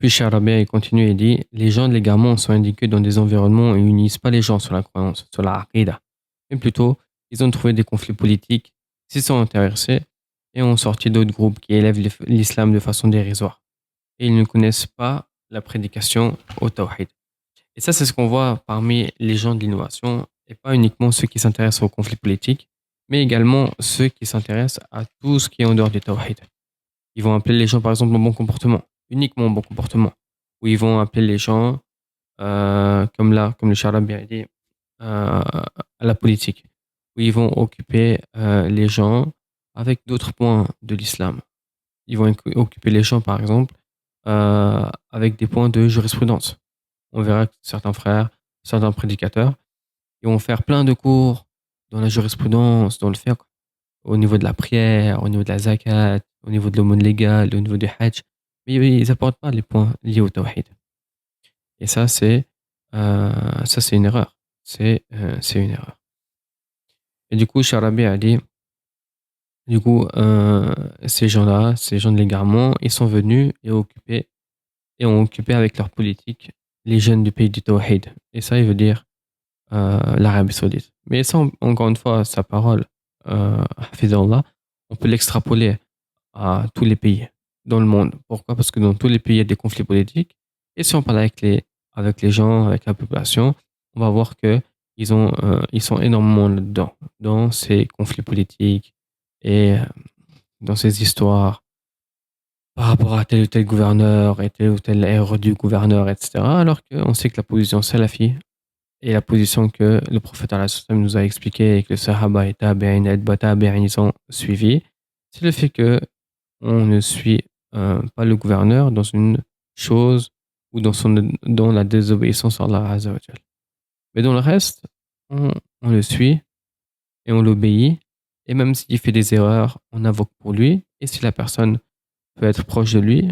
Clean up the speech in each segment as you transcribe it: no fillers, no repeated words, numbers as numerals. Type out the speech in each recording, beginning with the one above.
Puis Charabia il continue et dit les gens de l'égarement sont indiqués dans des environnements où ils n'unissent pas les gens sur la croyance, sur la aqidah, mais plutôt ils ont trouvé des conflits politiques, s'y sont intéressés et ont sorti d'autres groupes qui élèvent l'islam de façon dérisoire. Et ils ne connaissent pas la prédication au tawhid. Et ça, c'est ce qu'on voit parmi les gens de l'innovation, et pas uniquement ceux qui s'intéressent aux conflits politiques, mais également ceux qui s'intéressent à tout ce qui est en dehors du tawhid. Ils vont appeler les gens, par exemple, au bon comportement, uniquement au bon comportement. Ou ils vont appeler les gens, comme là, comme le Charab bien dit, à la politique. Où ils vont occuper les gens avec d'autres points de l'islam. Ils vont occuper les gens, par exemple, avec des points de jurisprudence. On verra que certains frères, certains prédicateurs, ils vont faire plein de cours dans la jurisprudence, dans le fiqh, au niveau de la prière, au niveau de la zakat, au niveau de l'aumône légale, au niveau du hajj. Mais ils apportent pas les points liés au tawhid. Et ça, c'est une erreur. C'est une erreur. Et du coup, Charabi a dit, du coup, ces gens-là, ces gens de l'égarement, ils sont venus et ont occupé avec leur politique les jeunes du pays du tawhid. Et ça, il veut dire l'Arabie Saoudite. Mais ça, encore une fois, sa parole, Hafizallah, on peut l'extrapoler à tous les pays dans le monde. Pourquoi? Parce que dans tous les pays, il y a des conflits politiques. Et si on parle avec les gens, avec la population, on va voir que ils sont énormément là-dedans, dans ces conflits politiques et dans ces histoires par rapport à tel ou tel gouverneur et tel ou tel erreur du gouverneur, etc. Alors qu'on sait que la position salafi et la position que le prophète alayhi salam nous a expliqué et que les sahaba et tabi'in et tabi'in ils ont suivi, c'est le fait que on ne suit pas le gouverneur dans une chose ou dans la désobéissance à Allah Azza wa Jal. Mais dans le reste, on le suit et on l'obéit. Et même s'il fait des erreurs, on invoque pour lui. Et si la personne peut être proche de lui,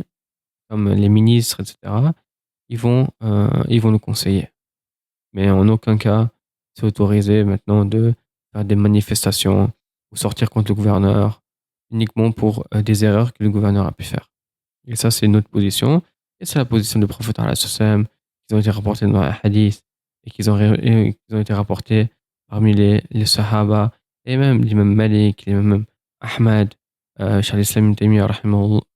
comme les ministres, etc., ils vont nous conseiller. Mais en aucun cas, c'est autorisé maintenant de faire des manifestations ou sortir contre le gouverneur uniquement pour des erreurs que le gouverneur a pu faire. Et ça, c'est notre position. Et c'est la position du prophète alayhi salam qui ont été rapportés dans un hadith et qui ont été rapportés parmi les sahaba et même l'imam Malik, l'imam Ahmad, Cheikh al-Islam ibn Taymiyyah,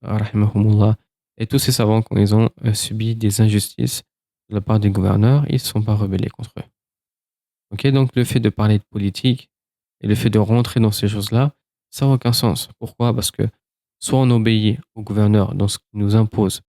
rahimahumullah, et tous ces savants, quand ils ont subi des injustices de la part des gouverneurs, ils ne se sont pas rebellés contre eux. Ok, donc le fait de parler de politique et le fait de rentrer dans ces choses-là, ça n'a aucun sens. Pourquoi? Parce que soit on obéit au gouverneur dans ce qu'il nous impose